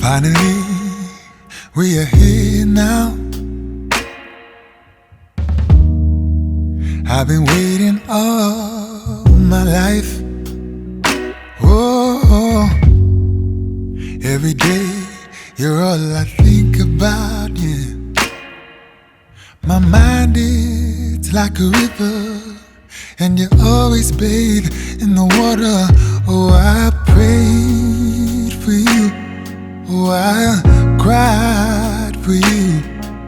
Finally, we are here now. I've been waiting all my life. Oh, every day you're all I think about, yeah. My mind is like a river, and you always bathe in the water. Oh, I prayed for you. Oh, I cried for you.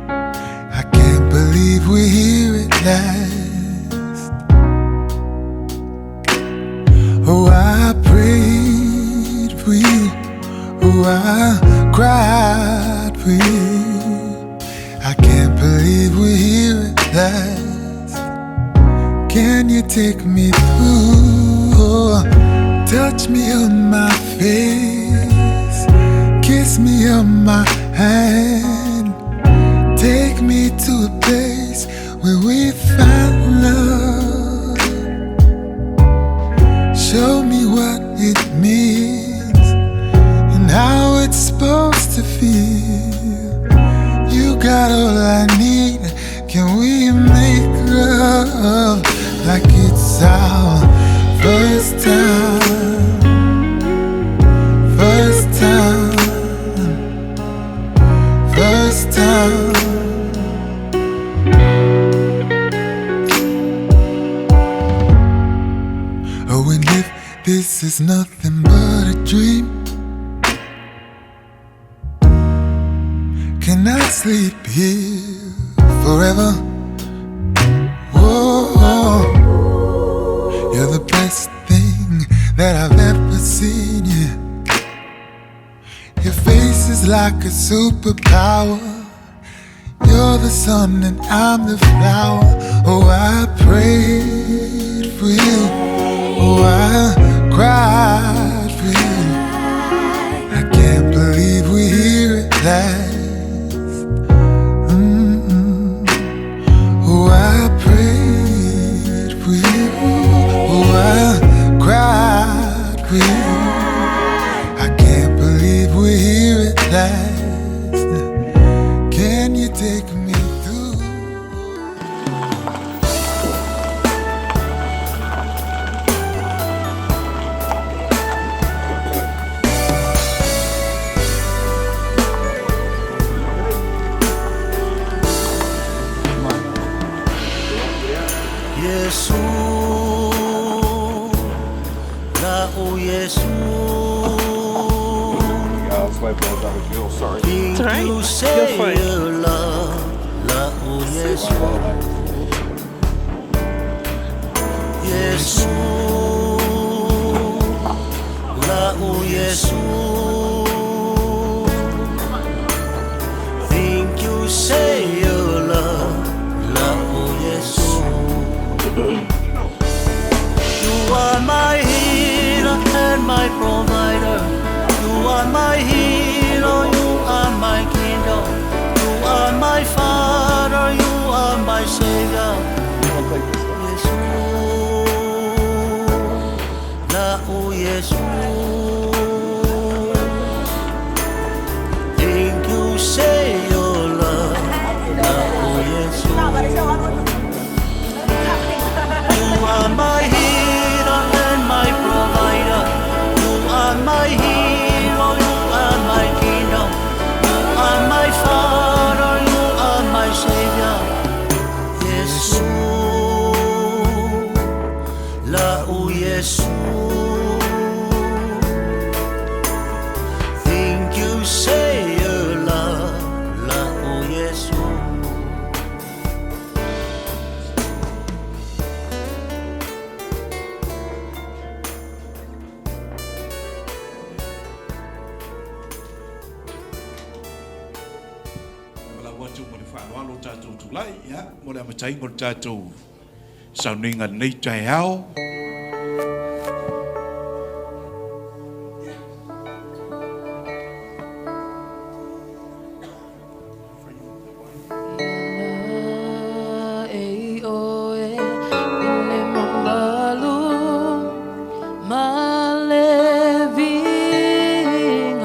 I can't believe we're here at last. Oh, I prayed for you. Oh, I cried for you. I can't believe we're here at last. Can you take me through? Oh, touch me on my face, kiss me on my hand, take me to a place where we find love. Show me what it means and how it's supposed to feel. You got all I need. Can we make love like it's our first time? First time. First time. Oh, and if this is nothing but a dream, can I sleep here forever? Whoa, you're the best thing that I've ever seen, yeah. Your face is like a superpower. You're the sun and I'm the flower. Oh, I prayed for you. Oh, I cried for you. I can't believe we're here at last. Oh, I prayed for you. Oh, I cried for you. I can't believe we're here at last. Can you take me through? 예수 나 오 예수 It's all right. Go for it. 나 오 예수 예수 나 오 예수 Think you say your love 나 오 예수 You are my healer and my provider. You are my hero, you are my kingdom. You are my father, you are my savior. 예수, 나 오 예수. Think you say your love, 나 오 예수. You are my healer and my provider. You are my hero, you are my kingdom. You are my father, you are my savior. 예수, 라우 예수. Think you say your love, 라우 예수. Lo cha chu chu lại ya một đêm mà cháy một cha chu sao nên ngần này trèo Malevin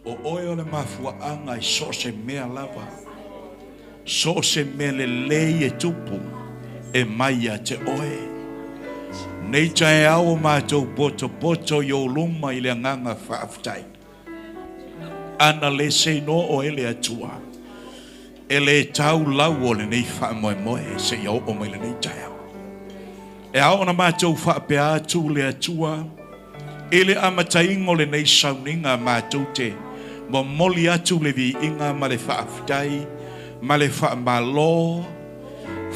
O oe le mafuaanga I so se mea lava. So se mea le lei e tupu. E maia te oe. Nei tae au mātou poto yo luma I le anganga whaaftai. Ana le se no o ele atua. Ele tau lau o le nei wha moe se iau o mai le nei tae au. E au na mātou whaapea atu le atua. Ele amataingo le nei sauninga mātou te. Mo moli atu le vi inga ma le whaaftai. Ma le wha malo.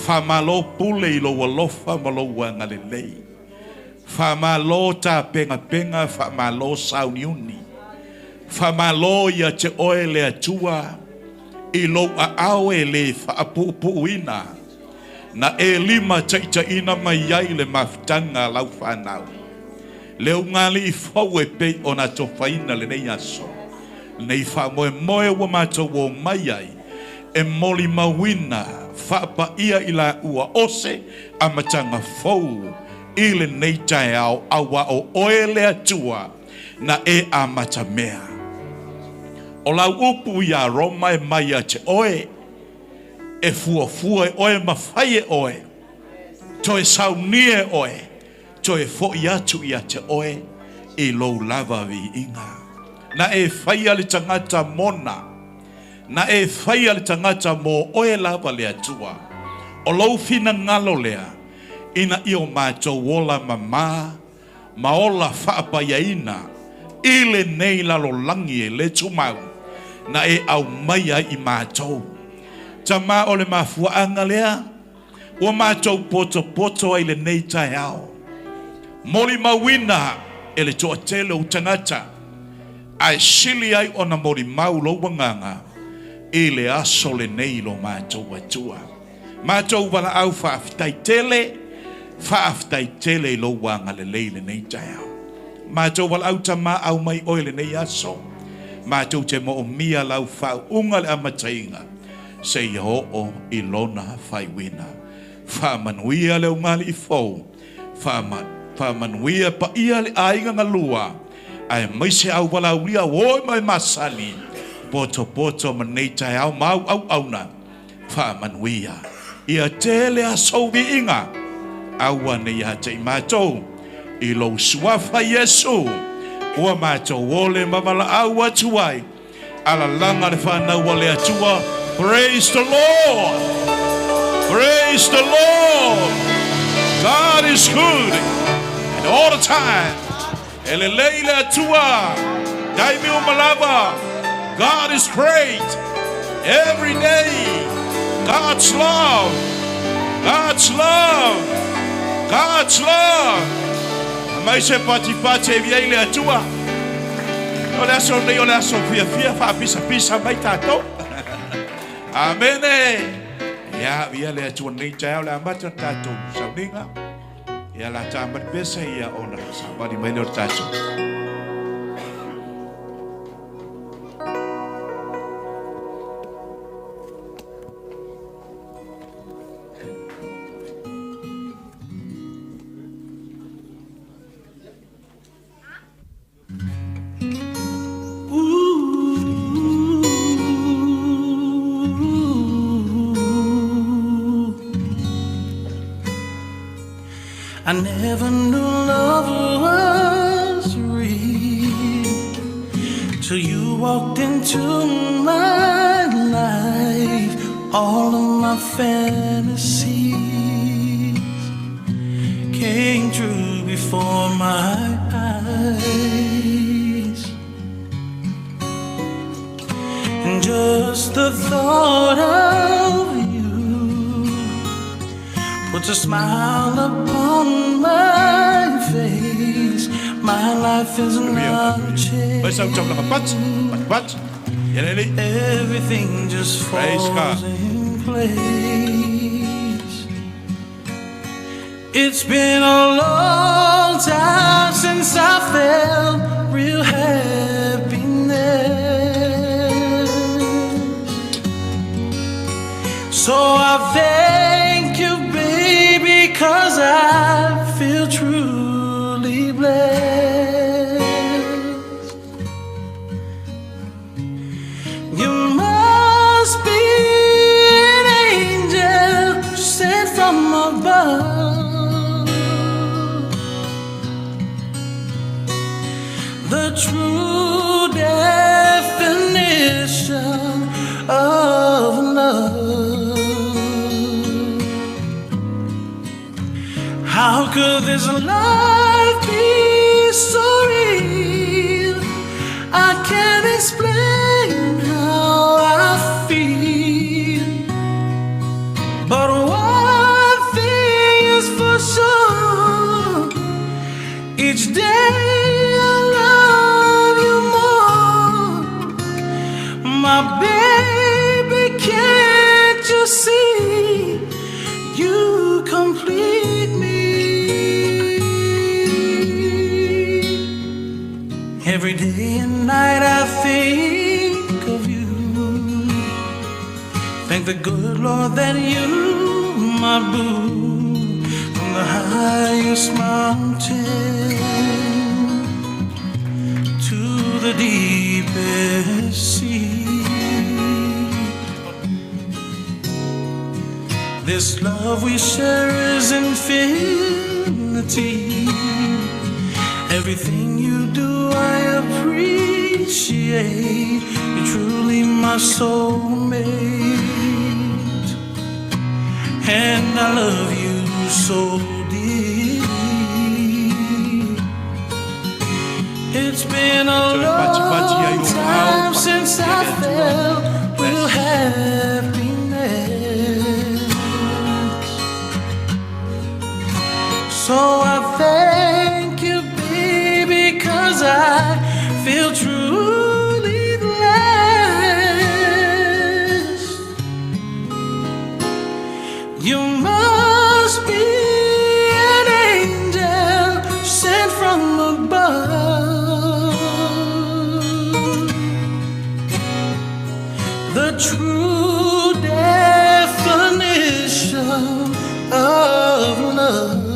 Wha malo pule I lo walofa ma lo wanga le lei. Wha malo ta penga wha malo sauniuni. Wha malo ia te oe le atua. I lo a awe le wha puuina. Na e lima taita ina mai ai le maftanga lau whanau. Leo ngali I fau e pei o na tofaina le nei aso. Nei wha moe wa mato wo mai ai. E moli mawina whapa ia I la ua ose a matanga fau. I le nei tae au awa o oe le atua na e a matamea. O lau upu ia Roma e mai a te oe. E fua e oe mawhai e oe. To e saunie oe. To e foi atu ia te oe. I lou lava vi inga. Na e whai ale tangata mona. Na e whai ale tangata mo oe lava le atua. O lou fina ngalo lea. Ina I o mātou wola mama. Maola whaapa iaina. Ile nei lalo langi e le tumau. Na e au maia I mātou. Tama o le mafuaanga lea. Ua mātou poto ai le nei tae ao. Moli mawina e le toa tele o tangata. Ai sili ai o na moli mau lo wanganga. I le aso le nei lo mātou atua. Mātou wala au whaaftai tele lo wanga le leile nei tae ao. Mātou wala au tama au mai oile nei aso. Mātou te mo o mia lau whau unga le amatainga. Se iho o I lona whaiwina. Whamanuia leo ngali I fau. Whamanuia pa ia le ainga ngalua. Ai maise au wala ulia woi mai masali. Poto manei tai au mau au na. Whamanuia. Ia tele a sauvi inga. Aua ne ia te matou. I lo suafa Yesu. Ua matou ole mamala au atuai. Ala langa le whanau wale atua. Praise the Lord. Praise the Lord. God is good. And all the time. Ele leile atua. Daimi umalava. God is great. Every day. God's love. God's love. God's love. Mai se pati e via ile atua. Ole aso fia fa pisa mai tato. Amen. Ya via le atua nei tau la mata tato. Sauninga. Ya la tamat besa ya ona sabadi mai le tato. I never knew love was real till you walked into my life. All of my fantasies came true before my eyes, and just the thought of you puts a smile upon my face. My life is not changed. Everything just falls in place. It's been a long time since I felt real happiness. So I thank you, baby, 'cause I feel truly blessed. You must be an angel sent from above, the true definition of love. How could this life be so real? I can't explain how I feel, but one thing is for sure: each day I love you more. My baby, can't you see? You complete me. Every day and night I think of you. Thank the good Lord that you, my boo, from the highest mountain to the deepest sea. This love we share is infinity. Everything you do I appreciate. You're truly my soulmate, and I love you so deeply. It's been a long time since I felt real happiness. So I thank you, baby, 'cause I feel truly blessed. You must be an angel sent from above, the true definition of love.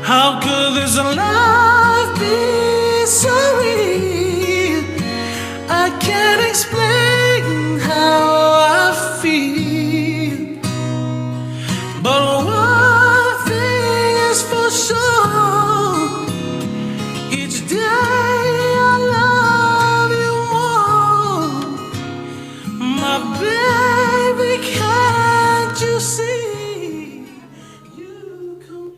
How could this life be so real? I can't explain how I feel, but one thing is for sure: each day I love you more, my baby. Can't you see? You come.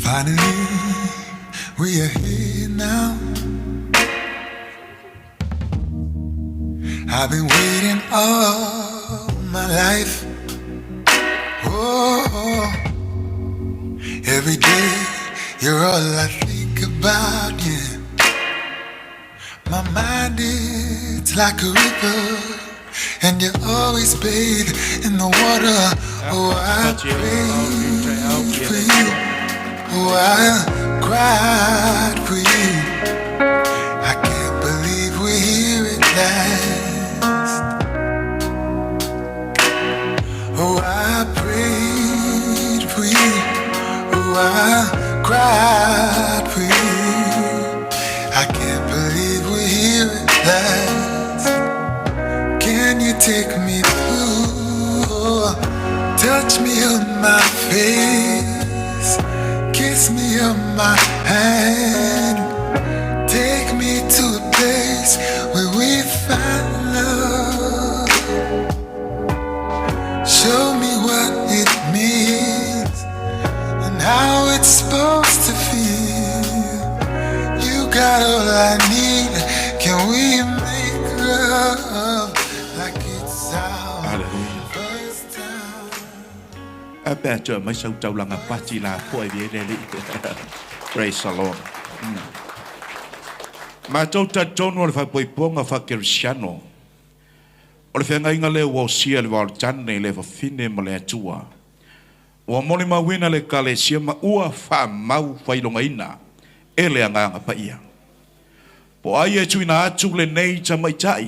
Finally, we are here now. I've been waiting all my life. Oh, every day you're all I think about, yeah. My mind is like a river, and you always bathe in the water. Oh, I prayed for you. Oh, I cried for you. I can't believe we're here at last. Oh, I prayed for you. Oh, I cried for you. I can't believe we're here at last. Can you take me through? Oh, touch me on my face, kiss me on my hand, take me to a place where we find love. Show me what it means and how it's supposed to feel. You got all I need. Can we make love like it's our first time? Apa chờ mấy sâu trâu là ngập ba chỉ là phơi về đây đi. Praise the Lord. Mà trâu ta trâu nó phải bồi bông ở phải Cristiano. Ở phía ngay ngay leo vào xia vào chân này leo vào fin này mà leo chua. Và mỗi mà win leo cả leo xia mà ua phàm mau phải long ấy na. Ele ngang apa ia. Bộ ai chui na chui lên này cho mấy chạy.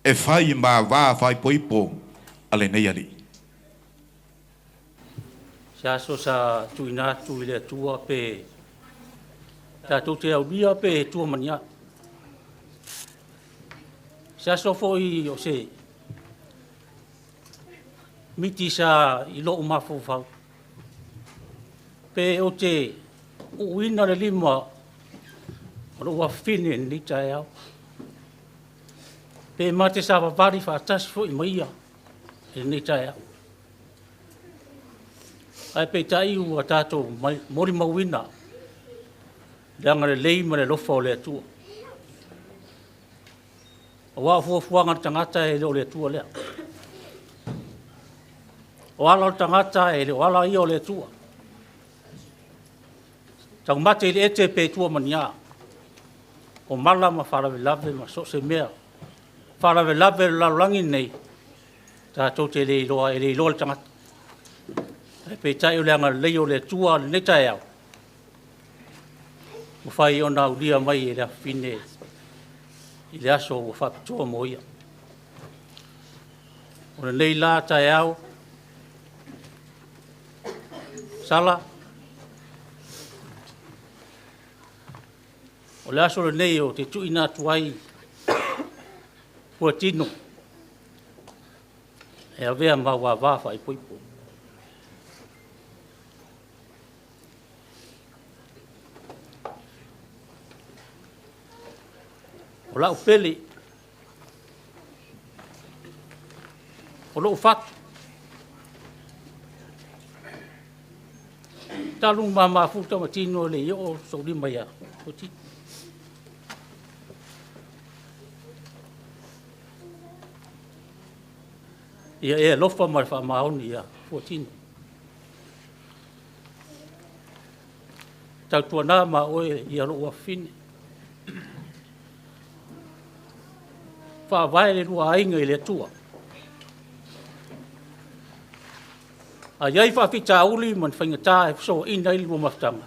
E phải mà va phải bồi bông. Ale này đi. Sa so sa tuina tuile tua pe ta tu te au dia pe tua mania sa so foi o se miti sa I lo ma fo fa pe o te uina le lima o wa fine ni tai au pe mate sa va vari fa tas fo I maia ni tai au ai pe tai u tato mori mawina danga le lei ma le lofo le tu wa fu nga tangata e le tu le wa lo tangata e wa la io le tu tang mate le ete pe tu mania o mala ma fara ve lave ma so se mea fara ve lave la langi nei tato te le lo tangata pe tai o le anga le o le tua le tai au o fai ona o dia mai e le fine I le aso o fa tua moia o le la tai au sala o le aso le nei o te tuina tuai Fuatino e avea ma wa va fai poipo o la upele o lo fat talu mama futa matino le yo so di maya o ti Ia e lofa mai wha maoni ia fuatino. Tau tua nā ma oe ia roa fine. Wha vai le rua ainga i le tua. A iai wha fita uli man whaingatā e so ina ili mo maftanga.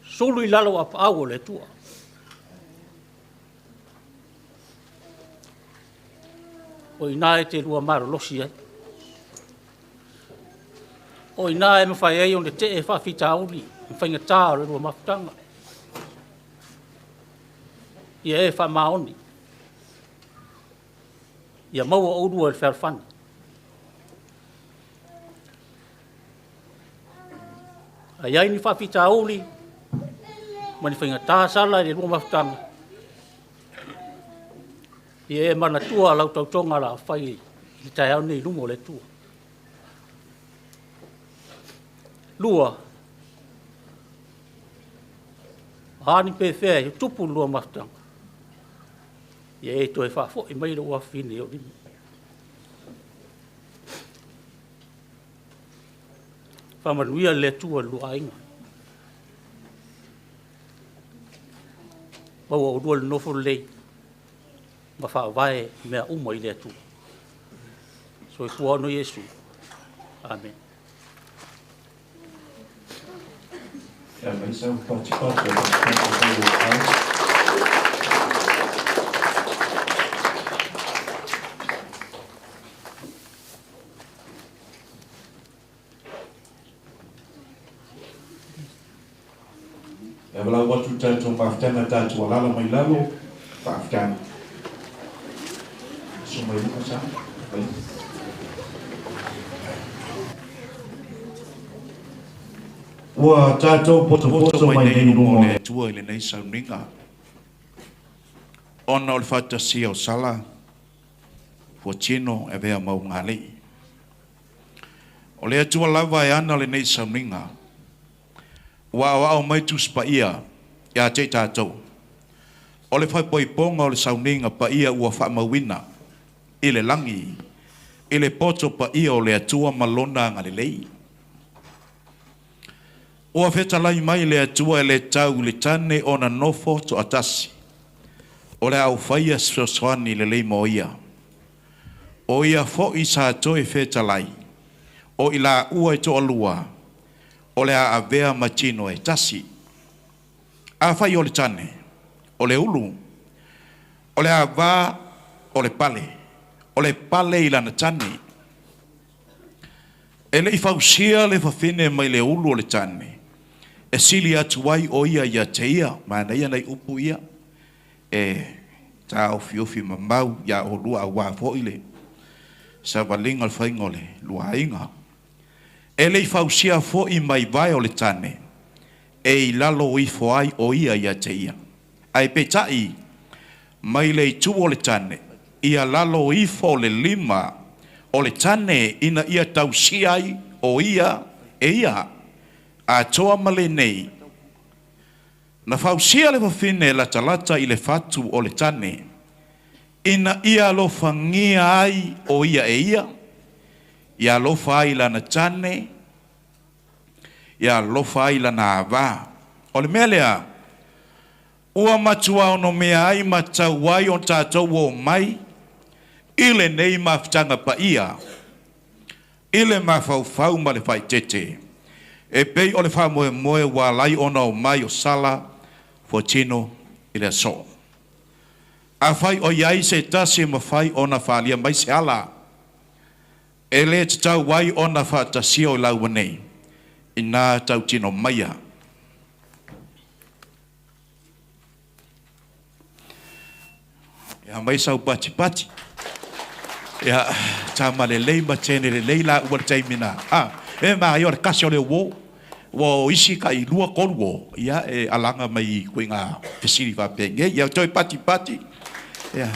Sulu i lalo a pāua le tua. O ina e te rua maro losi ai. O ina e mawhai ei on te e whawhita uli, whaingatā o le rua maftanga. Ia e wha maoni. Ia maua o rua e wherwhani. A iai ni whawhita uli, mani whaingatā sala i le rua maftanga. Ia e mana tua lau tautonga la whai i tai au nei lumo le tua. Lua. Hāni pe whea i tupu lua maftanga. Ia e toi whafo i mai ua whine o rimi. Whamanuia le tua lua inga. Maua o rua le nofo lei. Ma wha vai mea uma i le tua. So e kua no Yesu. Amen. Ja, maar is ook participatie. Ja, wel wat u tijd om aftellen dat we allemaal mee laten, aftellen. Zo maar even samen. Wa tato poto mai nei no le tua ile nei sauninga. Ona o fata si o SALA FUATINO e vea mau ngali. O le tua lava e ana le nei sauninga. Wa o mai tu spaia ya te tato. O le fai poiponga o le sauninga pa ia ua wha mawina. Ile langi. Ile poto pa ia o le atua malona ngalilei. O feta lai mai le atua e le tau le tane o na nofo to atasi. O le au whaia soswani le lei mo ia. O ia fo i sa toe feta lai. O ila ua e to alua. O le a avea matino e tasi. A whai o le tane. O le ulu. O le a va o le pale. O le pale ila na tane. E le i fausia le fafine mai le ulu o le tane. E sili atu wai o ia te ia, mana ia nei upu ia, e ta ofi mamau, ia o lua a wā foile, sa walinga le whaingole, lua inga. E lei fausia fo i mai vai o le tane, e i lalo i foai o ia te ia. Ai petai, mai lei tu o le tane, ia lalo i fo le lima, o le tane ina ia tausiai o ia, e ia, a toa male nei. Na fausia le whawhine la talata i le fatu o le tane. Ina ia lo fangia ai o ia e ia. Ia lo fai la na tane. Ia lo fai la na ava. O le melea. Ua matua ono mea ai matawai on tātou o mai. Ile nei maftanga pa ia. Ile mafau ma le fai tete. E pei o le wha moe wa lai ona o mai o SALA FUATINO i le so. A whai o iai se tasi ma whai ona whalia mai se ala. E le te tau wai ona wha tasi o lau wanei. I nā tau tino maia. Ia mai sau pati. Ia tama le lei ma tene le lei la ua taimina. E ma i o le kasi o le wo. Wo isi ka i lua kolu wo. Ia e alanga mai koe ngā fesiri whapenge. Ia toi pati. Ia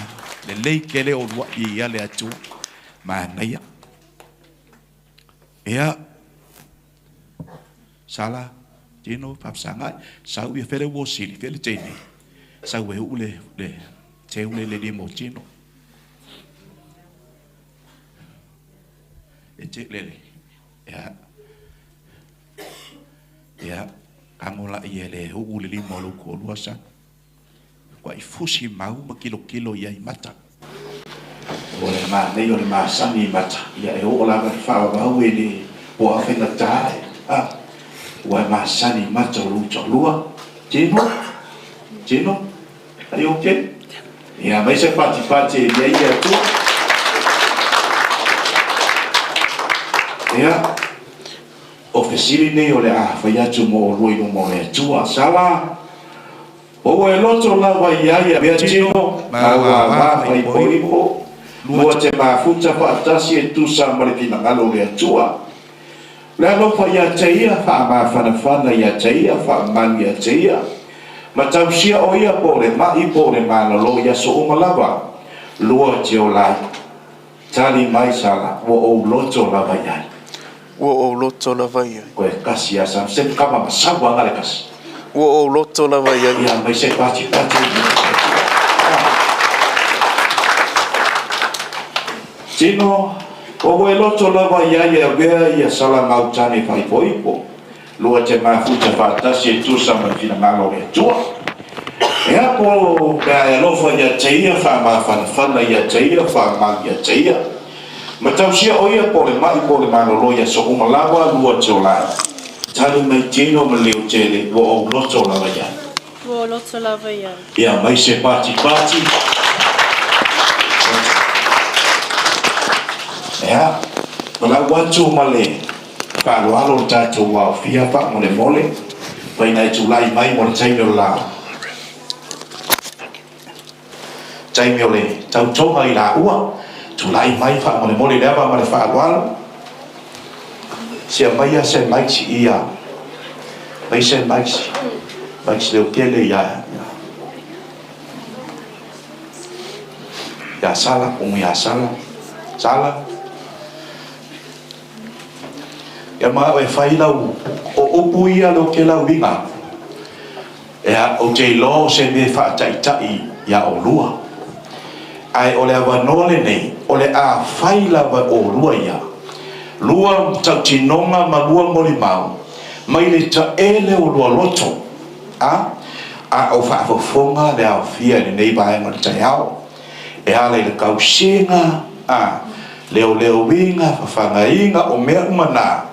le lei kele o lua i ia le atu. Mana ia. Ia SALA tino whapsangai. Sau ia where wo siri. Where tene. Sau e ule le te ule le mo tino. cik lele. Ya. Ya, kangola ia le hu le limo lo ko luasa. Wa I fusi mau ma kilo ia I mata. O le ma nei o le ma sani mata. Ia e o la ka fa wa we ni po a fenga tai. Ah. Wa ma sani mata lu lua. Jino. Are you okay? Ya, mai se pati ia tu. Ya. Ofesiri nei o le a fai atu mo roi no mo le tua sala o e loto la vai ia bea tino ma wa fai poipo lua te ma futa pa tasi e tu sa ma le pina ngalo le tua le lo fai ia teia fa ma fana ia teia fa man ia teia ma tausia o ia po le mai po le ma lo ia so o malava lua te o lai tali mai sala o loto la vai ia Wo loto la vai. Koe kasi asa se kama masawa ngale kasi. Wo loto la vai. Ya mai se pati. Tino o loto la vai ya bea ya sala mau tani fai poipo. Lua te mafuta fatasi tu sama fina malo e tua. Ya po bea lo fa ya teia fa ma fa ya teia fa ma ya teia. Matausia o ia po le mai po le manolo ia so uma lawa lua te o lai. Tani mai tino ma leo tele o loto lava ia. Wo loto lava ia. Ia mai se pati. Ia, wala watu male. Ka alo tato wa fia pa mo le mole. Pai nai tu lai mai mo le taimio la. Taimio le, tau tonga I la ua. Tu lai mai fa mo le mole leva ma le fa wala se mai se mai si ia mai se mai le tele ia ya sala sala ya ma e fai la o puia lo ke la winga ya o te lo se me fa tai ya o lua ai ole avanole nei ole a faila va o lua ia lua tautinonga ma lua molimau mai le ta ele o lua loto a o fa fonga le a fia nei vai ma tai ao e ale le kausinga leo winga fa inga o mea mana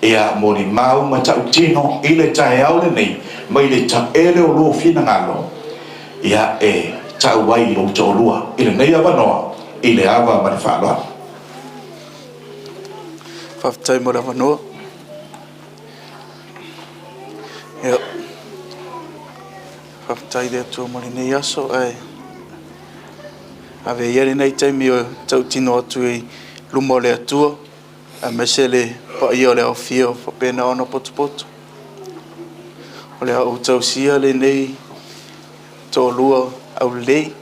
e a molimau ma tautino ile tai ao le nei mai le ta ele o lua fina ngalo ia e tau wai o to lua ile nei ava noa ile ava ma fa loa fa tai mo la no ya fa tai de to mo ni yaso ai ave yeri nei tai mi tau tino tu I lumo le tu a mesele pa io le ofio fa pena ono pot ole o tau sia le nei to lua au lei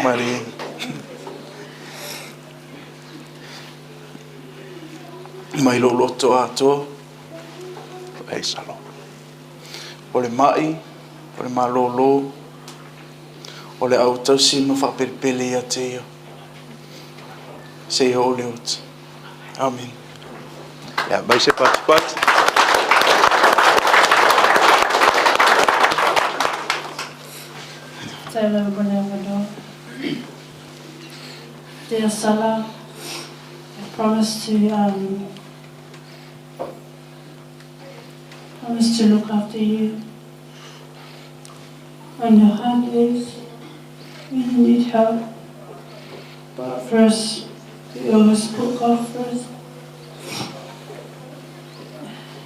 mari mai lo loto ato ai salo ole mai ole malolo ole au tau sino fa perpele a te se o leot amen ya mai se pati Sala Fuatino. Dear Sala, I promise to look after you on your hard days when you need help. But first, we always put God first.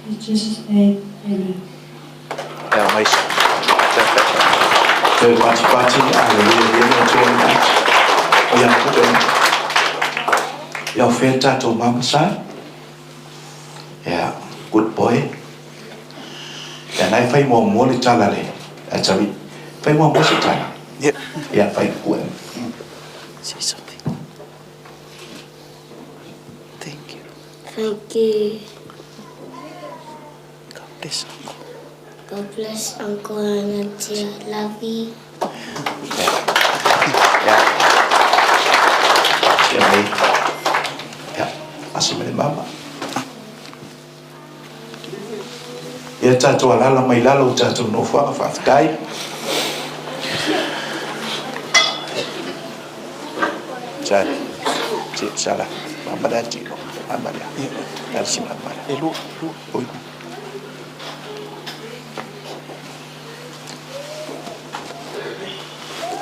In Jesus' name, amen. ya mai Te pati ya feta to mama sa ya good boy ya nai fai mo le tala le a chavi fai mo se tala ya fai ku say something thank you Thank you. God bless uncle God bless Uncle and Auntie. Love you. ya se me mama. Ia tātou alala mai lalo tātou no whanga whaftai. Sala, mamada tino, mamada. Kasi mamada. Lu, oi.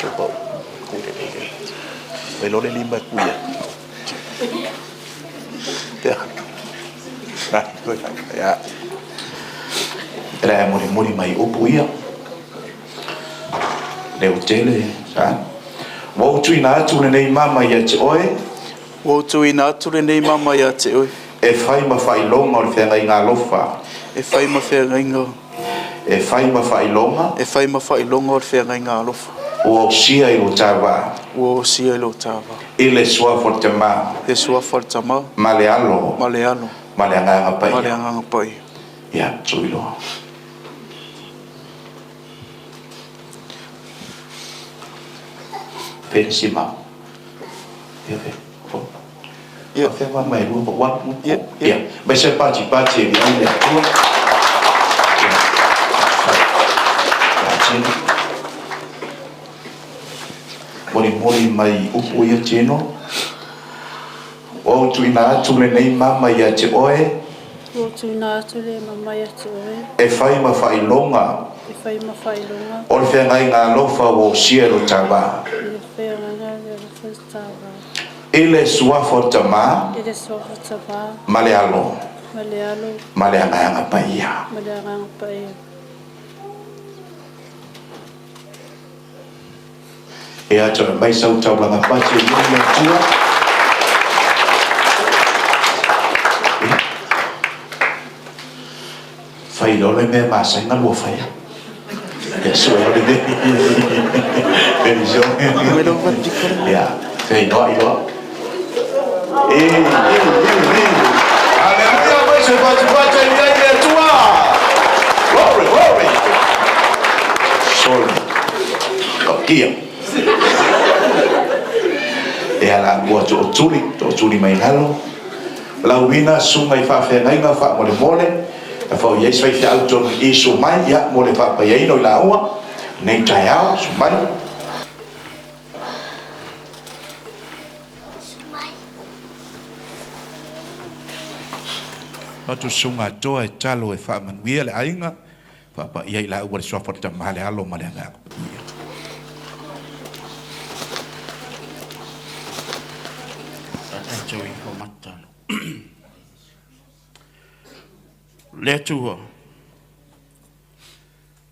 Coba, kuda. Belole limba kuya. Ya. Era muri mai upuia. Leo tele, sa. Mo tuina tu nei mama ya te oe. Wo tuina tu nei mama ya te oe. E fai ma fai longa o whenga i ngā lofa. E fai ma whenga inga. E fai ma fai longa. E fai ma fai longa o whenga i ngā lofa. O sia i lo tawa. O sia i lo tawa. I le sua fortama. E sua fortama. Malealo. Malealo. Maleanga pai. Maleanga pai. Ya, tuilo. Pensima. Ya, Ya, tema mai lu buat. Ya. Biasa paci di anda tu. Mori mai upu ya cino. O tu ina tu le nei mama ya te oe. O tuina tu le mama ya te oe. E fai ma fai longa. E fai ma fai longa. O le whenga i ngā lofa o siero tawa. E whenga ngā tawa. Ele sua fortama. Ele sua fortama. Malealo. Malealo. Maleanga paia. Maleanga paia. E ato mai sau tau langa pace i ngā tua. Fai lole me masa inga lua fai. E sua lole me. Benizio. Ya. Fai doa i doa. Aleluia, vai se bate e aí é tua. Glory. Sol. Coquia. E ala boa to tuli mai halo. La wina sunga I fa fe ngai nga fa mole. E fa yes fa fe auto isu mai ya mole fa pa yai no la ua. Nei tai au su mai. Atu sunga toa e talo e wha manuia le ainga. Papa iai la ua le soafata mahale alo male anga. Tau I ho matalo. Le tua.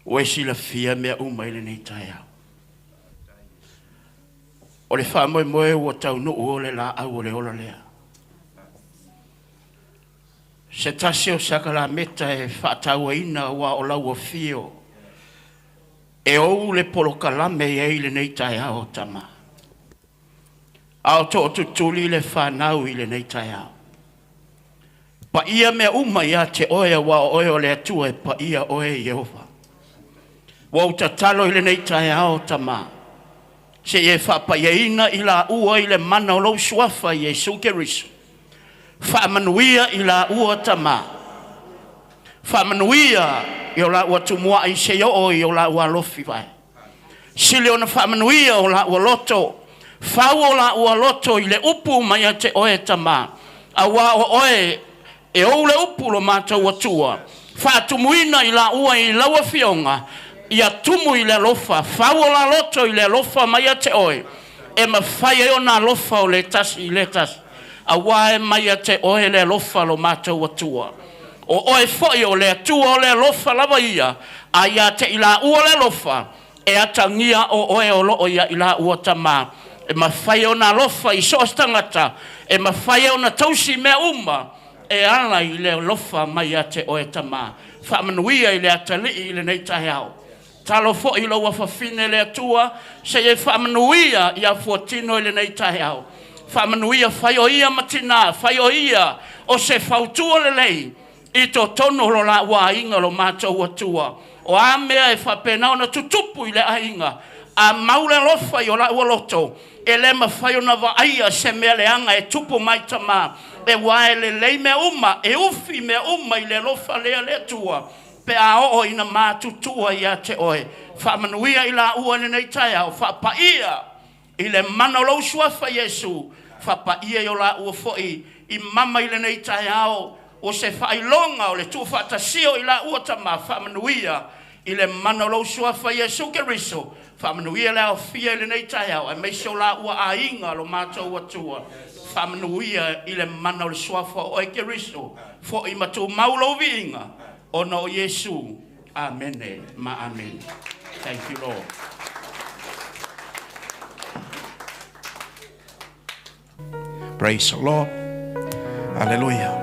Oe sila fia mea umaile nei tai au. O le wha moe ua tau no o le la au o le ola lea. Se tasi o sakala meta e whaataua ina wa o lau o fio. E ou le polokalame e eile nei tai ao tama. Ao to o tutuli le whanau i le nei tai ao. Pa ia mea uma ia te oea wa o oe o le atua e pa ia oe Jehova. Wa uta talo i le nei tai ao tama. Se e whapaieina i la ua i le mana o lau suafa i Jesu Keriso. Whaamanuia i la ua tama. Whaamanuia i o la ua tumua i se o i o la ua lofi vai. Sile ona whaamanuia o la ua loto. Whau o la ua loto i le upu mai a te oe tama. A wa o oe e o le upu lo mātou atua. Whaatumuina i la ua i laua fionga. Ia tumu i le lofa. Whau o la loto i le lofa mai a te oe. E ma whai o na lofa o le tasi i le tasi. A wae mai a te oe le lofa lo mātou atua. O oe foi o le atua o le lofa lava ia. A ia te ila ua le lofa. E atangia o oe o loo ia ila ua tama. E ma whai o na lofa I soas tangata. E ma whai o na tausi mea uma. E ala I le lofa mai a te oe tama. Whamanuia I le atali I le nei tahe au. Talo fo I loa whawhine le atua. Se e whamanuia I a fuatino I le nei tahe au. Whamanuia whaioia matina, whaioia o se whautua le lei. I to tono lo la ua inga lo mātou atua. O a mea e whapenau na tutupu I le ainga. a maule lofa yo la woloto e le mafai ona vaia se mea leanga e tupu mai tama e wae le lei me uma e ufi me uma i le lofa lea le tua pe a o ina mātutua ia te oe whamanuia i la ua nei tai au whapaia i le mana lau suafa Yesu whapaia i o la ua foi i mama i le nei tai au o se whailonga o le tu whatasio i la ua tama whamanuia i le mana lau suafa Yesu Keriso whamanuia le au fia i le nei tai au e meisio la ua a inga lo mātou atua whamanuia i le mana o le suafa o e Keriso fo i matu maulo vinga o no Yesu. Amen. Ma amen. Thank you, Lord. Praise the Lord. Hallelujah.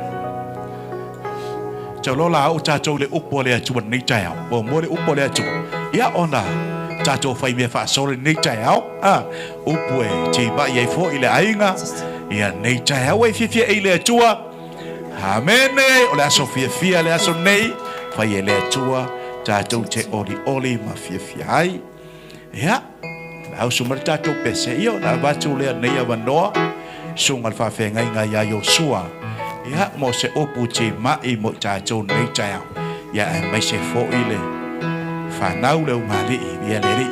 Chào lo la o cha châu le upo le chu nei chao. Bo mo le upo le chu. Ya ona. Cha châu fai me fa so le nei chao. Upo e chi ba ye fo ile ainga. Ya nei chao e fie ile chua. Amen. Ola Sofia le aso nei fai le tua cha tu che oli ma fia ai. Ya. Au sumar cha tu pese io na ba tu le nei avanoa. Sungal fa fe ngai ya Yosua. Ya mo se opu che mai mo cha tu nei cha. Ya mai se fo ile. Fa nau le mali ya le ri.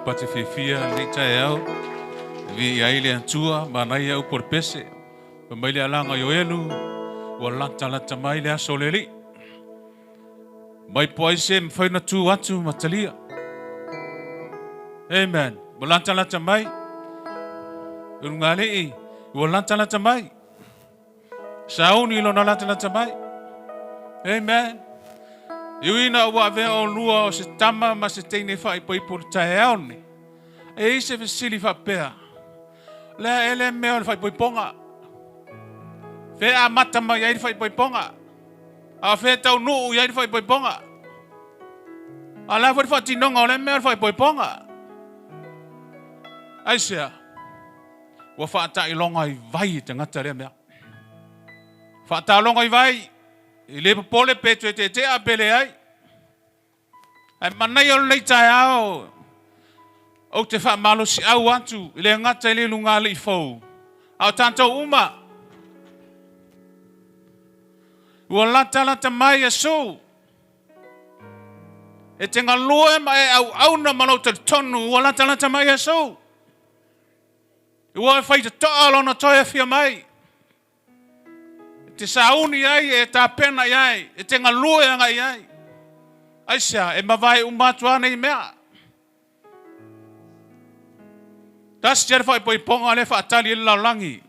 Pati fifia ni tayau vi aile antua manai au por pese pemaile alanga yo elu wala tala mai le asoleli mai poise mfaina tu watu matalia amen wala tala mai ungali wala tala mai sauni lo na tala mai amen Iwina wa ve o lua o se tama ma se teine fai poi por taeone. E se sili fa pea. Le ele mea fai poiponga. Fe a mata mai ai fai poiponga. A fe tau nu ai fai poiponga. A la fa tinonga le mea fai poiponga. Ai sia. Wa fa ta ilonga I vai te ngata le mea. Fa ta longa I vai. I le pole pe te a pele ai. Ai manai o nei tai ao. O te wha malo si au atu, I le ngata I le lunga le I fau. Au tantou uma. Ua lata mai a so. E te ngaloe mai au na malo te tonu, ua lata mai a so. Ua e whai te toa lona toia fia mai. E te sauni ai, e ta pena ai, e te ngaloe anga ai. Aisia, e mawai umatua nei mea. Tas jer fai poiponga le whaatali la langi.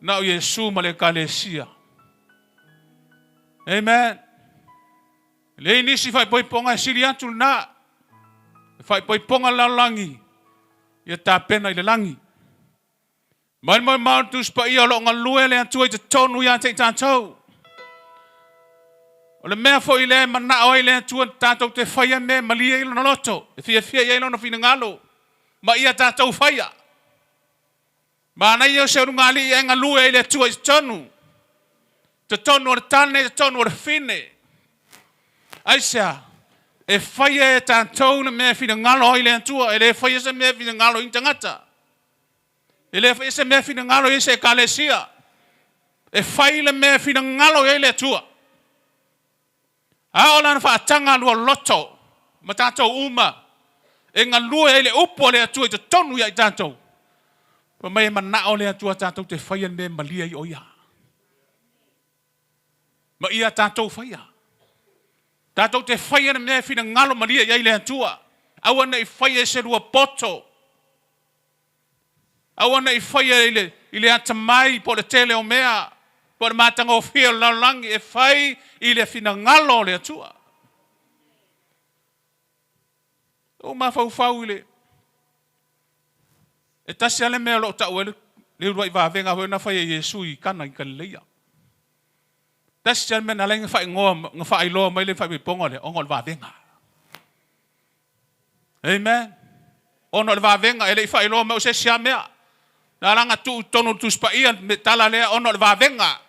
Na o Yesu ma le kalesia. Amen. Le inisi fai poiponga siri atu na. Fai poiponga la langi. Ia ta pena I le langi. Mai mauntus pa ia lo ngalue le atu I te tonu ia te tātou. O le mea fo I le mana o I le atu tātou te whaia me malia I lo loto. E fia ia ilo na fina ngalo. Ma ia tātou whaia. Ma ana ia se runga li ia ngalue I le atu I te tonu. Te tonu o le tane, te tonu o le fine. Aisia. E whaia e tātou na mea fina ngalo I le atua. E le whaia se mea fina ngalo I tangata. E le whaia se mea fina ngalo I se kalesia. E whaia le mea fina ngalo I le atua. A ola na whaatanga lua loto. Ma tātou uma. E ngā lua I le upo le atua I te tonu ia I tātou. Pa mai manao le atua tātou te whaia me malia I oia. Ma ia tātou whaia. Tātou te whaia na mea whina ngalo malia I le atua. Awa na I whaia se rua poto. Awa na I whaia I le atamai po le tele o mea. Po le matanga o whia lalangi e whai I le whina ngalo le atua. O mawhau le. E tasi ale mea lo tau ele. Le urua I wawenga hoi na whaia Yesu I kana I Galileia. Tasi ale mea na lenga whai ngoa nga whai loa mai le whai ponga le. Ongo le wawenga. Amen. Ono le wawenga ele I whai loa mai o se sia mea. Na ranga tu tonu tu spa ia me tala lea ono le wawenga.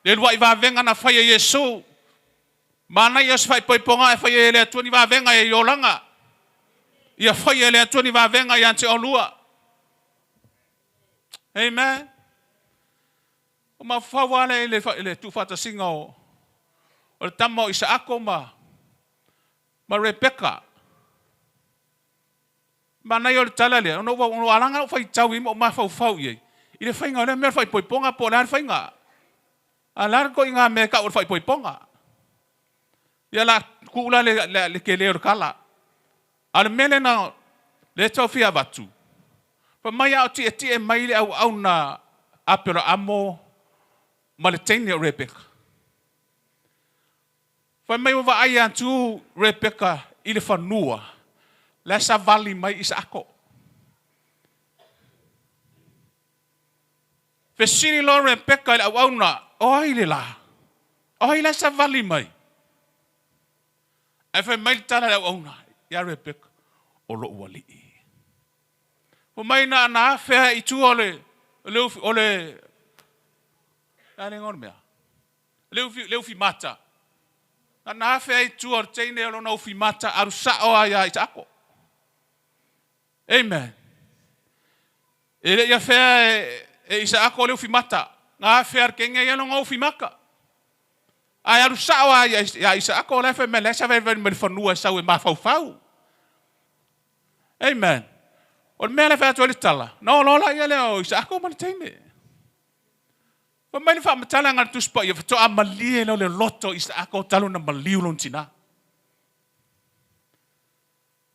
Le urua I wawenga na whaia Yesu. Mana ia se whai ponga e whaia ele atua ni wawenga e iolanga. Ia whaia ele atua ni wawenga I ante o lua. Amen. O ma whawale ele tu whata singa o le tama o Isaako ma Rebecca. Ma nei o le tala lea. Ono alanga o whai tau I mo ma whau iei. I le whainga o le mea whai poiponga po le whainga. A largo I ngā mea ka o le whai poiponga. Ia la kuula le ke leo le kala. A le mele na le tau fia watu. Pa mai au tie mai le au na apera amo ma le teine o Rebecca. Pa mai wa ai atu Rebecca I le whanua. Le sa vali mai Isaako. Fesini lo Rebecca I le au na. Oi le la. Oi le sa vali mai. E fai mai tala le au na. Ia Rebecca. O lo wali. O mai na fea I tu ole ale ngor mea. Leufi mata. Na fea I tu ole teine ole no fi mata aru sao ia Isaako. Amen. Ele ia fea e Isaako leufi mata. Na fea kenge ia no fi maka. Ai aru sao ia Isaako le fe melesa ve me fanua sau e mafau. Amen. O mea le whea tuali tala. No lola ia leo Isaako ma le teine. O mai le wha matala ngā tuspa ia whato a malie leo le loto Isaako talo na maliu lon tina.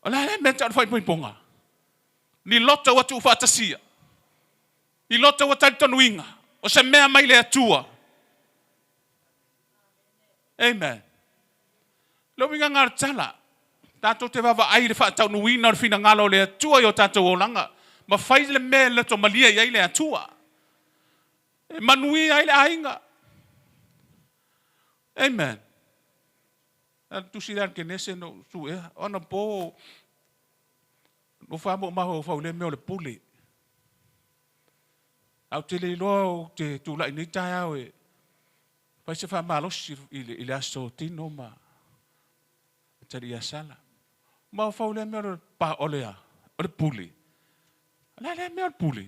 O le mea tau whai poiponga. Ni loto watu whatasia. Ni loto watu tanuinga. O se mea mai le atua. Amen. Lo winga ngā tala. Tātou te wawa ai le whaatau nuina o le whina ngalo le atua i o tātou o langa. Ma whai le mea le to malia i ai le atua. E manui ai le ainga. Amen. Tusi dan ke nese no su e. Ona po. No whamo maho o whau le mea o le pule. Au te le loa te tula i ni tai au e. Pai se wha malosi i le aso tino ma. Tari a sala. Ma o whau le mea o pa olea. O le pule. Ala le mea o le pule.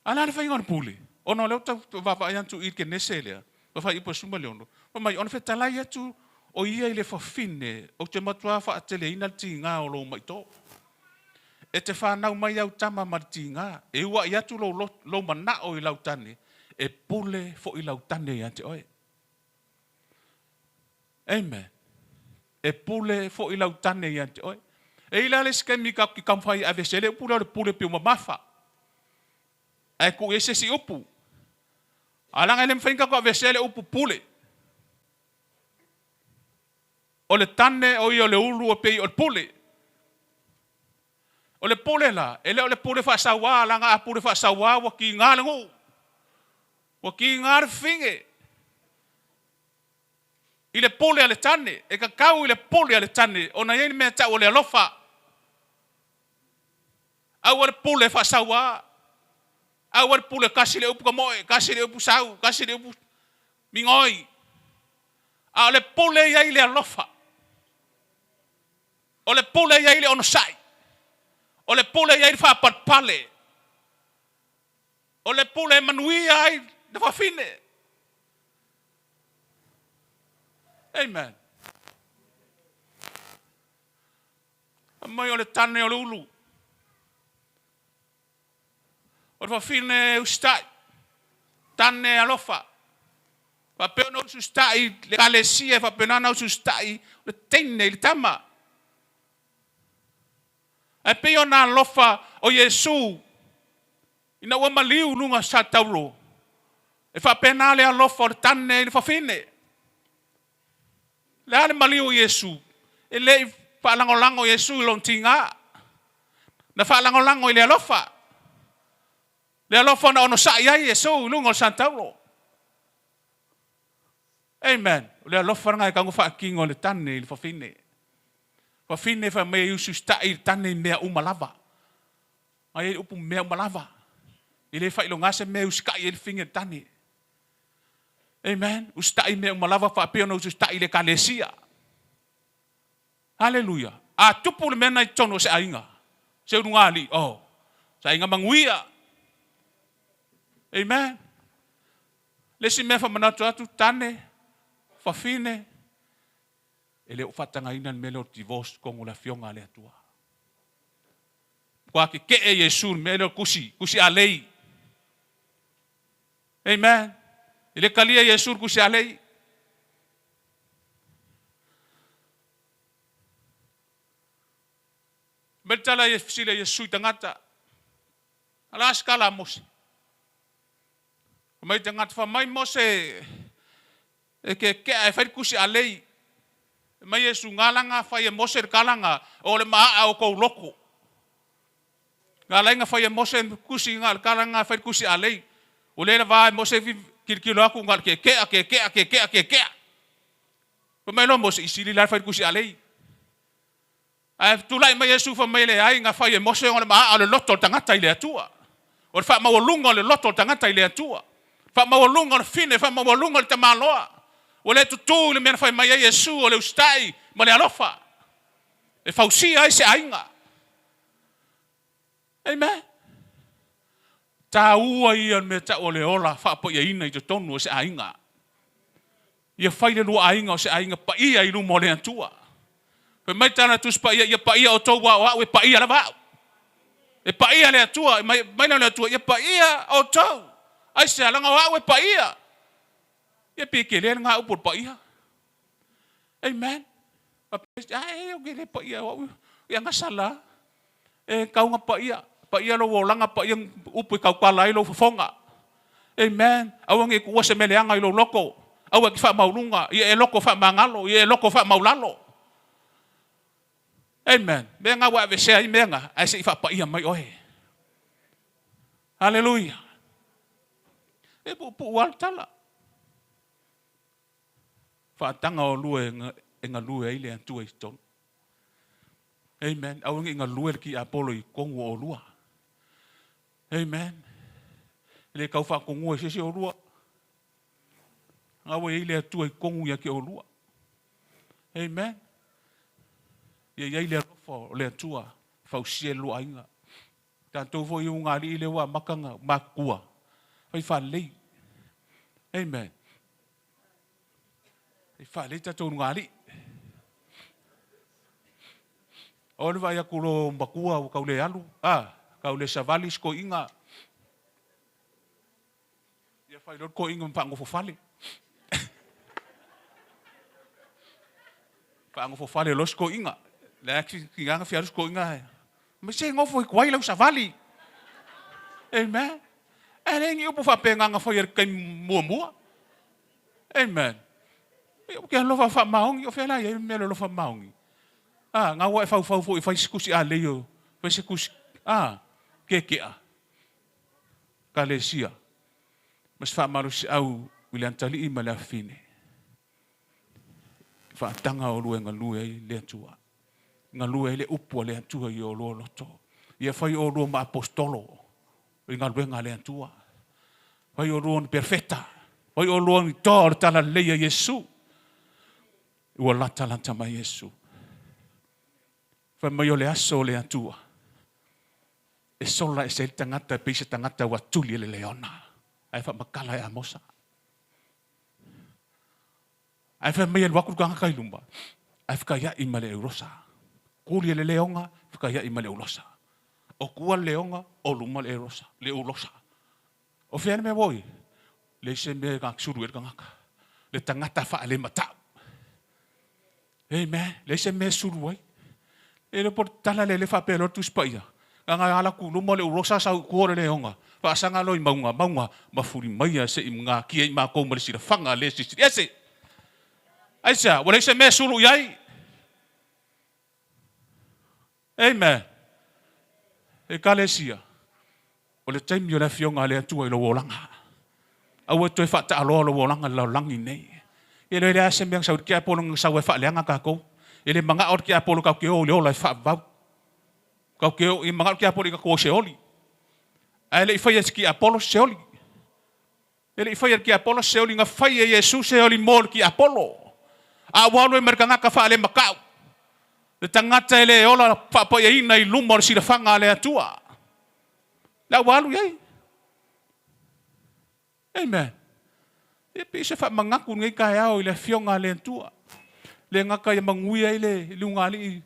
Ala le whainga o le pule. Ono leo tau wapa ai antu i ke nese lea. Wawha ipo suma leono. Mai ona whetalai atu o ia i le whawhine. O te matua wha atele ina ti ngā o lo mai tō. E te whanau mai au tama mariti ngā. E ua i atu lo manao i lau tane. E pule fo i lau tane i ante oe. Amen. E pule fo i lau tane i ante oe. E ila le skemi ka ki kamwhai a vesele. E pule o le pule piu mamafa. E ku e se si upu. Alanga ele mwhainga ko a vesele upu pule. O le tane o i o le ulu o pei o le pule. O le pole la, ele o le pole fa sawa, langa a pole fa sawa, wa ki ngā lengu. Wa ki ngā finge. I le pole a le tane, e ka kau i le pole a le tane, o na yei mea ta o le alofa. Au a le pole fa sawa. Au a le pole kasi le upu kamoe, kasi le upu sau, kasi le upu mingoi. A le pole yei le alofa. O le pole yei le onosai. O le pule iai whapat pale. O le pule manui ai de whawhine. Amen. Mai o le tane o le ulu. O le whawhine ustai. Tane alofa. Whapena usu ustai le kalesia, whapenana usu ustai le teine le tama. E pe ona lofa o Yesu. Ina ua maliu nunga sa tauro. E wha pena le alofa o le tane le whawhine. Le ale maliu o Yesu. E le wha lango Yesu i lon tinga. Na wha lango i le alofa. Le alofa na ono sa iai Yesu i lunga o sa tauro. Amen. Le alofa ngai kangu wha kingo le tane le whawhine. Wa fine fa me usu stai tane mea umalava. Ai upu mea umalava. Ile fa ilo ngase me uska i finge tane. Amen. Ustai mea umalava fa pe no usu stai le kalesia. Hallelujah. A tupu le mena i tono se ainga. Se ungali. Oh. Se ainga manguia. Amen. Lesi me fa manatu atu tane. Fa fine. Ele o fatanga ina mele o divorce kongo la fionga le atua. Kwa ke e Yesu mele o kusi alei. Amen. Ele kalia Yesu kusi alei. Betala sile Yesu tangata. Ala skala mos. Mai tangata fa mai mose e ke ai fa kusi alei. Mai Yesu ngalanga fai mose kalanga o le maa o ko loko. Ngalanga fai mose kusi ngal kalanga fai kusi alei. O le vai mose kirkilo aku ngal ke. Mai lo mose isili la fai kusi alei. Ai tulai mai Yesu fa mai le ai nga fai mose o le maa o le loto tangata ile atua. O fa ma o lunga le loto tangata ile atua. Fa ma o lunga le fine fa ma o lunga le tamaloa. O le tutu le mena fai mai Yesu o le ustai ma le alofa. E fausia ai se ainga. Amen. Ta ua ia me ta o le ola fa po ia ina i te tonu o se ainga. Ia fai le lua ainga o se ainga pa ia i lumo le antua. Pe mai tana tus pa ia pa ia o tau wa e pa ia la va. E pa ia le atua mai na le atua ia pa ia o tau. Ai se alanga wa e pa ia. Ia peke le nga upor pa ia. Amen. Ai o gele pa ia o ia nga sala. E kau nga pa ia lo langa pa ia upu kau kala i lo fonga. Amen. Awange ku se meleanga i lo loko. Awa ki fa maulunga, ia e loko fa mangalo, ia e loko fa maulalo. Amen. Menga wa ve se ai menga ai se fa pa ia mai oe. Hallelujah. E pu wal tala. Fa tanga o lue nga lue ai le tu ai ton. Amen. Au nga lue ki Apollo I kongu o lua. Amen. Le kau fa kongu se o lua. Awe ile tu ai kongu ya ki o lua. Amen. Ia le rofo le tua fa usie lua inga. Tanto vo I unga li le wa makanga makua. Fai fa lei. Amen. Fai fa lei tato unga li. Ole vai a kulo makua o kaule alu. Kaule savali sko inga. Ia fai lor ko inga mpango fofale. Pango fofale los ko inga. La ki nga fiarus ko inga. Me se ngofo I kwai lau savali. Amen. Ere ngi upu fa penga nga fa yer kai mua. Amen. Eu ke lo fa maongi o fela ye me lo fa maongi. Nga wa fa fo I fa sikusi a leo. Fa sikusi ke a. Kalesia. Mas fa marus au William tali I mala fine. Fa tanga o lue nga lue le tua. Nga lue le upu le tua I o lo loto. Ia fa o lo ma apostolo. Nga lue nga le tua. Fa o lo perfetta. Fa o lo tor tala leia Yesu. Ua lata ma Yesu. Fa mai o le aso le tua. E sola e se tangata pe se tangata wa tuli le leona. Ai fa makala e amosa. Ai fa mai waku ka kai lumba. Ai fa ya I male eurosa. Kuli le leonga fa ya I male ulosa. O kua leonga o luma le erosa, le ulosa. O fia me voi. Le se me ka suru ka ngaka. Le tangata fa le mata. Amen. Le se me suru ai. E le portala le fa pelo tu spaia. Nga ala ku luma le ulosa sa ku le leonga. Fa sanga loi maunga mafuri mai se nga ki ma ko mo le sira fanga le si ese. Aisa, wala se me suru yai. Amen. E kalesia. O le taimi o le fionga le atua I lo wolanga. Awa toi fata alo lo wolanga lo langi nei. E le ase meang sa urkia polong sa we fa leanga ka ko. E le manga urkia polo ka ke o le ola fa va. Ka ke o I manga urkia polo ka ko se oli. Ai le fai ski Apollo se oli. E le fai ki Apollo se oli nga fai Jesus se oli mol ki Apollo. A walo e merkanga ka fa le makau. Le tangata ele ola papa ia ina I lumo si le fanga le atua. La walu yai. Amen. E pise fa mangaku ngai kai au I le fionga le atua. Le ngaka ia mangui ai le lunga li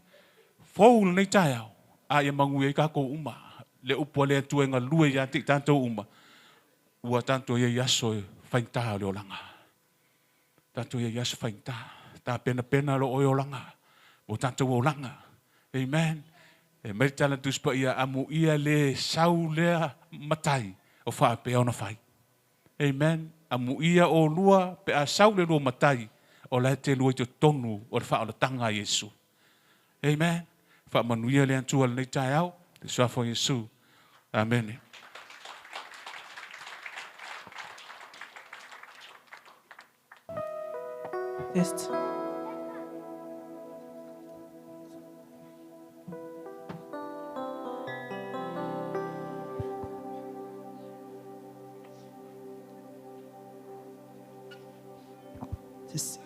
foul nei tai au. A ia mangui ai ka ko uma. Le upo le atua nga lue ia tik tanto uma. Ua tanto ia yaso fainta le olanga. Tanto ia yaso fainta. Ta pena lo olanga. O tanto olanga. Amen. E mai tala tu spa ia amu ia le sau lea matai o fa pe ona fai. Amen. Amu ia o lua pe a sau le lua matai o la te lua te tonu o fa o tanga Yesu. Amen. Fa manuia le antua le tai au te sa fo Yesu. Amen. Test. Test.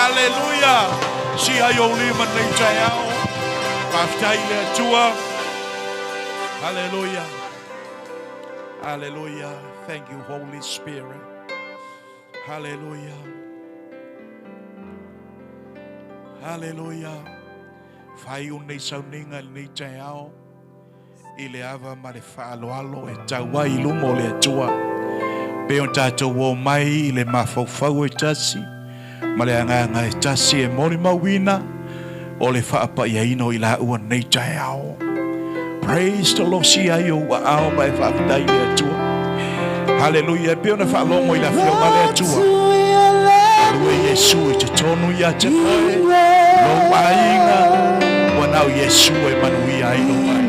Hallelujah. Si ayo lima nei chayao. Paftai le tua. Hallelujah. Hallelujah. Thank you, Holy Spirit. Hallelujah. Hallelujah. Fai unei sauninga nei chayao. Ile ava ma le whaaloalo e taua I lumo le atua. Pe on tātou o mai I le mawhauwhau e tasi. Ma le anganga e tasi e mori mawina. O le whaapa I aino I la ua nei tae ao. Praise the Lord si ai o wa ao ma e whaafitai le atua. Hallelujah. Pe ona whaalongo I la whio ma le atua. Alue Yesu e te tonu ia te koe. Lo wainga. Wanau Yesu e manui aino mai.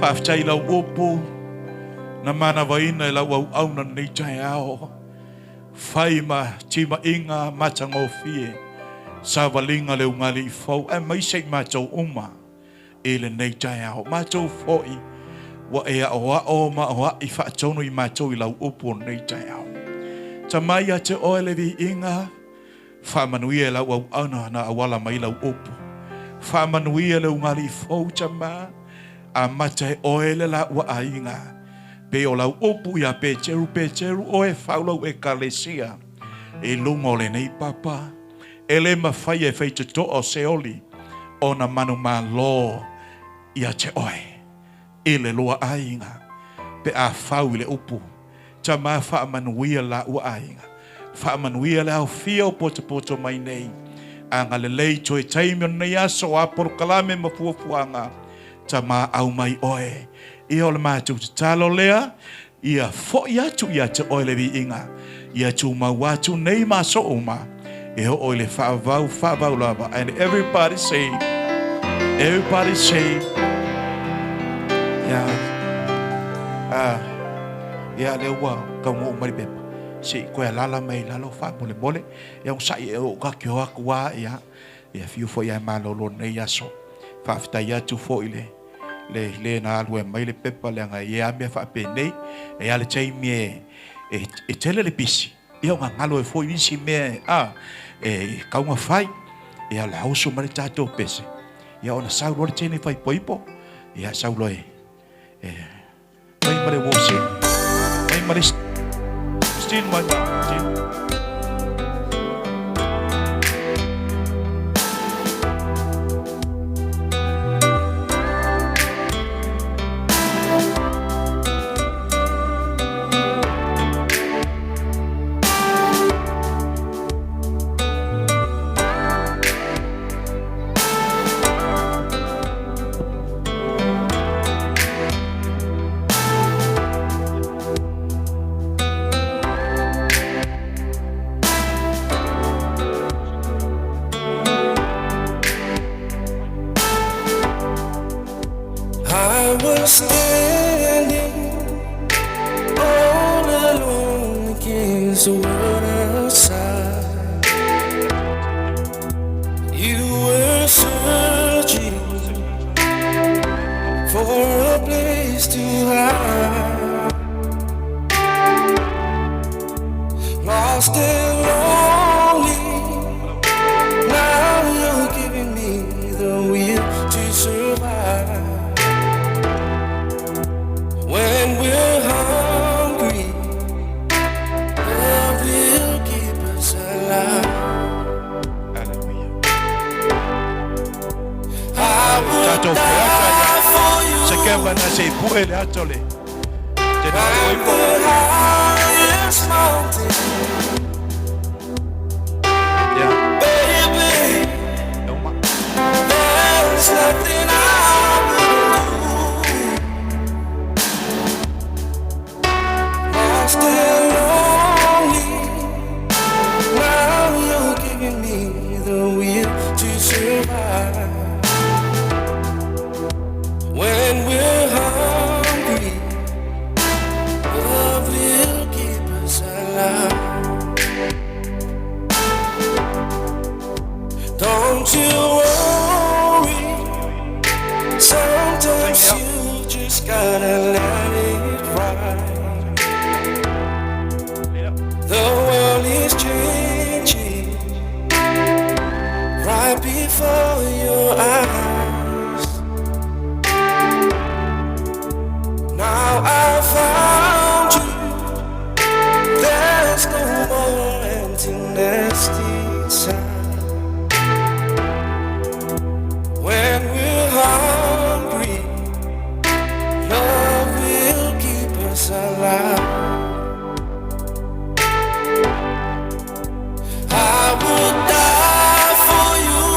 Whaftai lau opo na mana waina lau au na nei tai ao. Whai ma tima inga matango fie. Sa walinga leu ngali fau e maisei mātou uma. E le nei tai ao. Mātou foi wa ea o ma oa I whaatono I mātou I lau opo nei tai ao. Ta mai a te oe le vi inga. Whamanuia lau au ana na awala mai lau opo. Whamanuia lau ngari fau tama. A matai oele la ua ainga. Pe o lau opu ia pe cheru oe whaulau e kalesia. E lungo le nei papa. Ele mawhai e whaituto o seoli. O na manu ma lo ia te oe. Ele loa ainga. Pe a whau le upu. Tama whamanuia la ua ainga. Whamanuia le au fio poto mai nei. Anga le lei toi taimio nei aso a porokalame mafuafuanga. Tama au mai oe. Ia o le mātou te talo lea. Ia fo ia tu ia te oe le vi inga. Ia tu mawatu nei maso uma. E ho oe le whaavau lava. And everybody say. Ia le ua kaungo umari pepa. Si koe lala mai lalo wha mole mole. Ia sai e o kakio aku wā ia. Ia fiu fo ia malolo nei aso. Whawhita ia tu fo ile. Le na alue mai le pepa le anga ia mea whape nei. E ale taimi e tele le pisi. Ia nga ngalo e fo inisi mea. E kaunga whai. Ia le hauso mare tātou pese. Ia ona saulo le tene whai poipo. Ia saulo mai mare wose. Mai mare still mai mare. Standing all alone against the world outside. You were searching for a place to hide, lost and lonely. Now you're giving me the will to survive. When we're hungry, love will keep us alive. I would die for you. Climb the highest mountain. Baby, there's nothing I wouldn't do. Still lonely. Now you're giving me the will to survive. When we're hungry, love will keep us alive. Don't you worry. Sometimes you just gotta let it ride. The world is changing right before your eyes. Now I found you. There's no more emptiness inside. When we're hungry, love will keep us alive. I would die for you.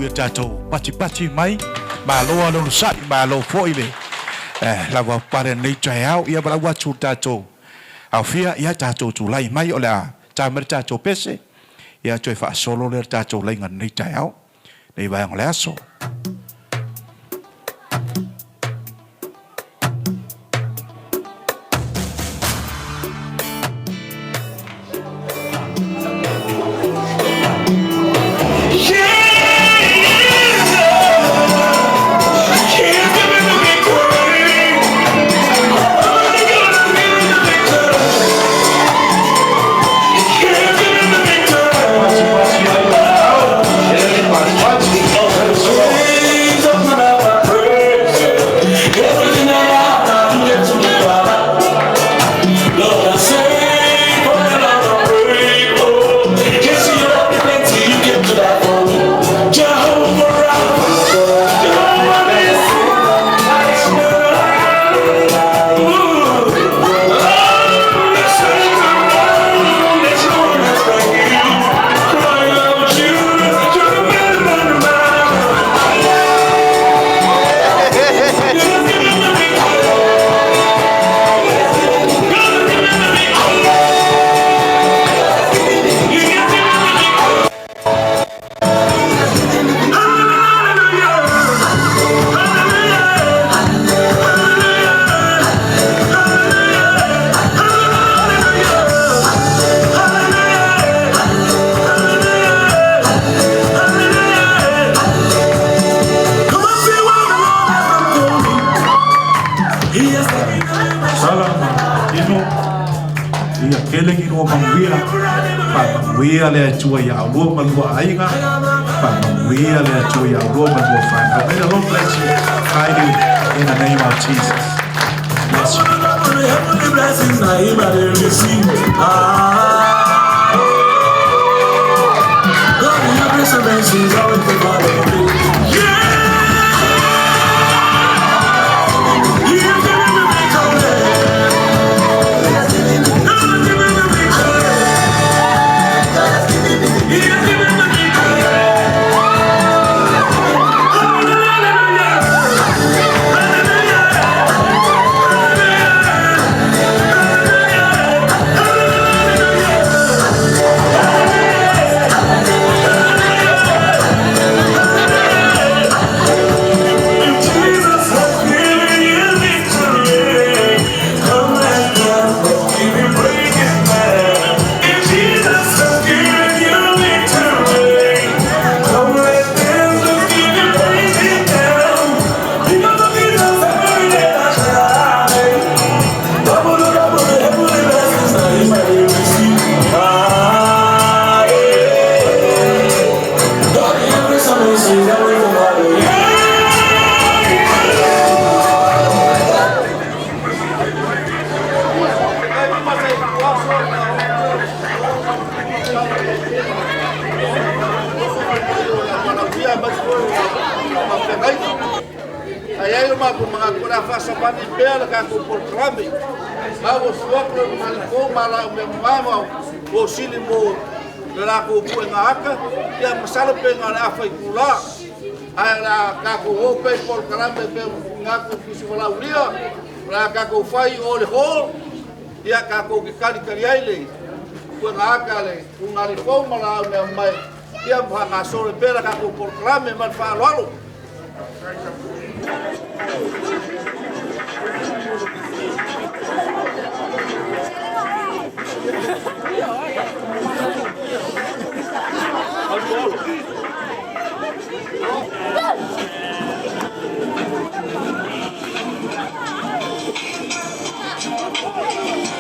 ia tātou pati mai, māloa lonu sai, mālo foile. Lawa pare nei tai au, ia bala watu tātou. Au fia, ia tātou tūlai mai o lea tāmere tātou pese. Ia toi wha solo lea tātou lainga nei tai au. Nei vai ang lea so. Ia le tua ia ua malua ainga pa ia le tua ia ua malua whanga. May the Lord bless you highly in the name of Jesus. Bless you. Heavenly blessings na ima le receive. God, you have blessed blessings always provided me. Sala penga na fa ikula ai la ka ko o pe por karambe pe nga ko kisi wala ulia la ka ko fai o le ho ia ka ko ki kali kali ai le ko nga ka le una ri fo mala me mai ia ba nga so le pe la ka ko por karambe man fa lo Oh,